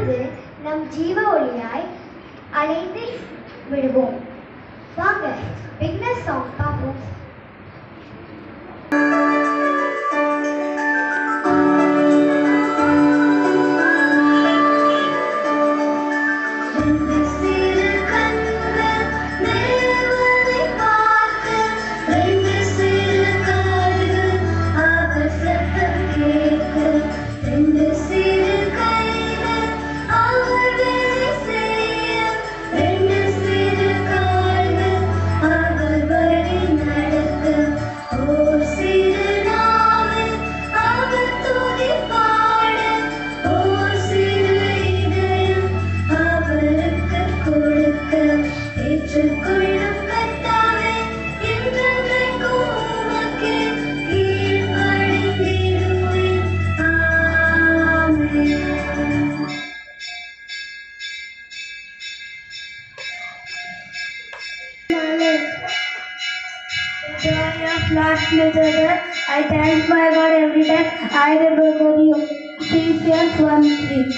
இப்பொழுது நம் ஜீவ ஒளியாய் அழைத்து விடுவோம். வாங்க பிக்னஸ் சாங் பார்ப்போம். I thank my God every time I remember you. Ephesians 1:3.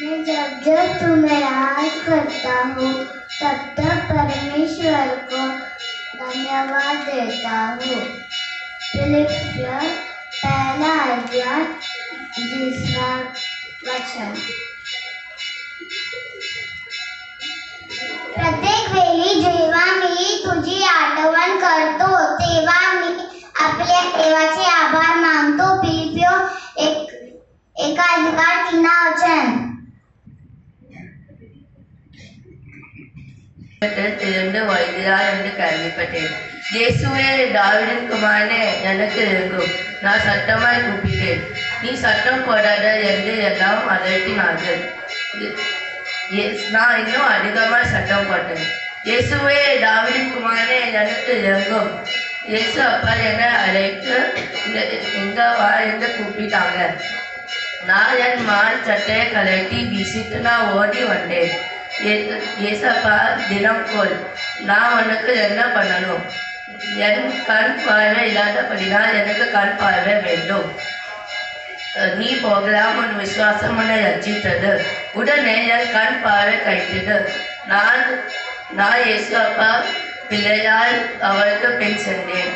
मैं जब तुम्हें याद करता हूँ तब तक परमेश्वर को धन्यवाद देता हूँ। फिलिपियर 1:20 प्रत्येक वेळी जेव्हा मी तुझी आठवण करतो तेव्हा मी आपल्या देवाचे आभार मानतो. फिलिपियो 1:3 வயதிலார் என்று கேள்விப்பட்டேன். இயேசுவே, தாவீதின் குமாரனே, எனக்கு இறங்கும். நான் சத்தமாய் கூப்பிட்டேன், நீ சத்தம் போடாத என்று எல்லாம் அதட்டினார்கள். நான் இன்னும் அதிகமாக சத்தம் போட்டேன், இயேசுவே, தாவீதின் குமாரனே, எனக்கு இறங்கும். இயேசு அப்பா என்னை அழைத்து இங்க வா என்று கூப்பிட்டாங்க. நான் என் மான் சட்டையை கலட்டி வீசிட்டு நான் ஓடி வந்தேன். ஏசப்பா, தினம் போல் நான் உனக்கு என்ன பண்ணணும்? என் கண் பார்வை இல்லாதபடினால் எனக்கு கண் பார்வை வேண்டும். நீ போகலாம், உன் விசுவாசம் உன்னை ரட்சித்தது. உடனே என் கண் பார்வை கைத்தது. நான் ஏசப்பா பிள்ளையால் அவருக்கு பின் சென்றேன்.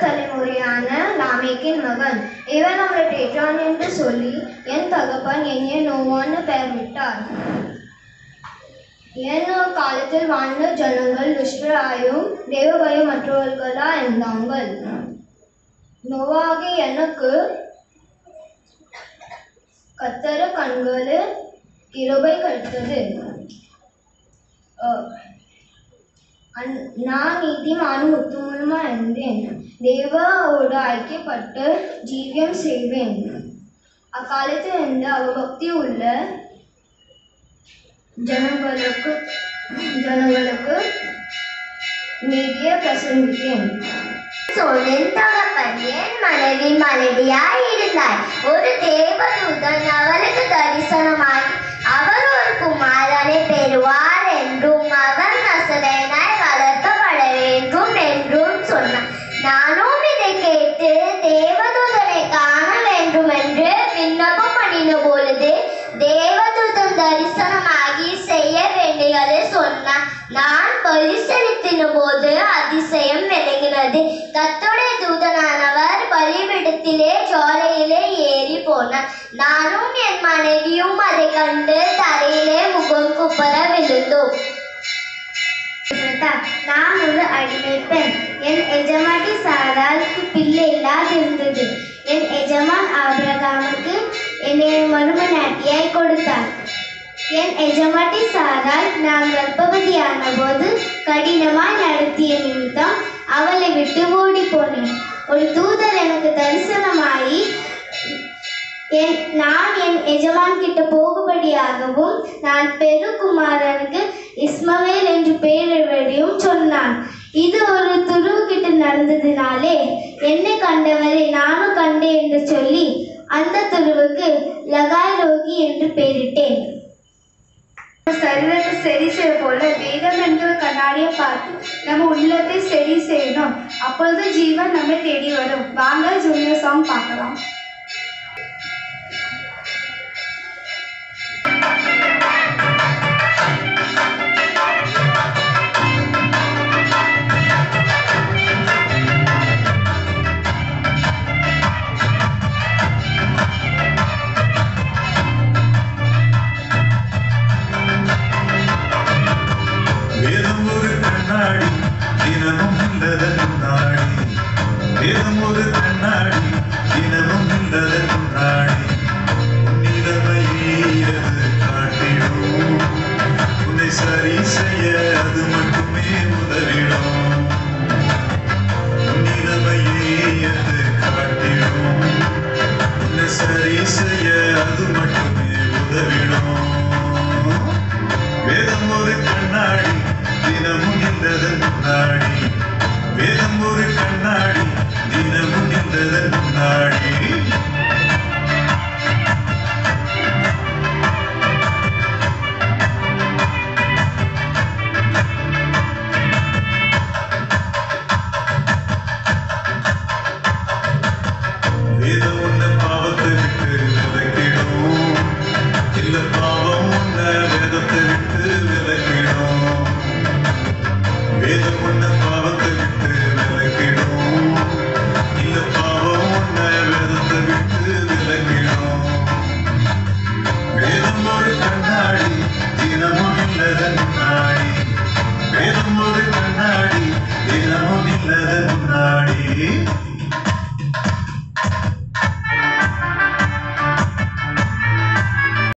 தலைமுறையான லாமேக்கின் மகன் இவன் அவரை டேற்றான் என்று சொல்லி என் தகப்பன் என்னை நோவான்னு பெயர்விட்டார். என் காலத்தில் வாழ்ந்த ஜனங்கள் துஷ்டராயும் தேவபயம் மற்றவர்களா இருந்தாங்கள். நோவாகி எனக்கு கத்தர கண்களு கிருபை கிடைத்தது. நான் நீதிமானும் உத்தமனுமா இருந்தேன். தேவாவோடு ஐக்கியப்பட்டு ஜீவியம் செய்வேன். அக்காலத்தில் இருந்த அவபக்தி உள்ள ஜனங்களுக்கு நீதியை பிரசங்கித்தேன். சோழன் தகப்பன் என் மனைவி மலடியாய் இருந்தார். ஒரு தேவதூதன் அவளுக்கு தரிசனமாகி அவர் ஒரு குமாரனை பெறுவார் என்றும் அவர் நசரேயனாய் வளர்க்கப்பட வேண்டும் என்றும் சொன்னார். நானும் இதை கேட்டு தேவதூதனை காண வேண்டும் என்று விண்ணப்பம் பண்ணின பொழுது தேவதூதன் தரிசனமாகி செய்ய வேண்டியதை சொன்னார். நான் பரிசீலித்தின போது அதிசயம் விளங்கினது. கர்த்தருடைய தூதனானவர் பலிபீடத்திலே ஜுவாலையிலே ஏறி போனார். நானும் என் மனைவியும் அதை கண்டு தரையிலே முகம் குப்புற விழுந்தோம். நான் ஒரு அடிமை பெண். என் எஜமாட்டி சாராளுக்கு பிள்ளை இல்லாதிருந்தது. என் எஜமான் ஆபிரகாமுக்கு என்னை மறுமனாட்டியாய் கொடுத்தார். என் எஜமாட்டி சாராள் நான் கர்ப்பவதியான போது கடினமாய் நடத்திய நிமித்தம் அவளை விட்டு ஓடி போனேன். ஒரு தூதர் எனக்கு தரிசனமாயி நான் என் எஜமான் கிட்ட போகும்படியாகவும் நான் பெருகுமாரனுக்கு இஸ்மவேல் என்று பெயரிடும்படியும் சொன்னான். இது ஒரு துருவு கிட்ட நடந்ததினாலே என்னை கண்டவரை நானும் கண்டேன் என்று சொல்லி அந்த துருவுக்கு லகாய் ரோகி என்று பெயரிட்டேன். சரீரத்தை சரி செய்ய போல வேதம் என்கிற கண்ணாடியை பார்த்து நம்ம உள்ளத்தை சரி செய்யணும். அப்பொழுது ஜீவன் நம்மை தேடி வரும். வாங்க ஜூனியர் சாங் பார்க்கலாம்.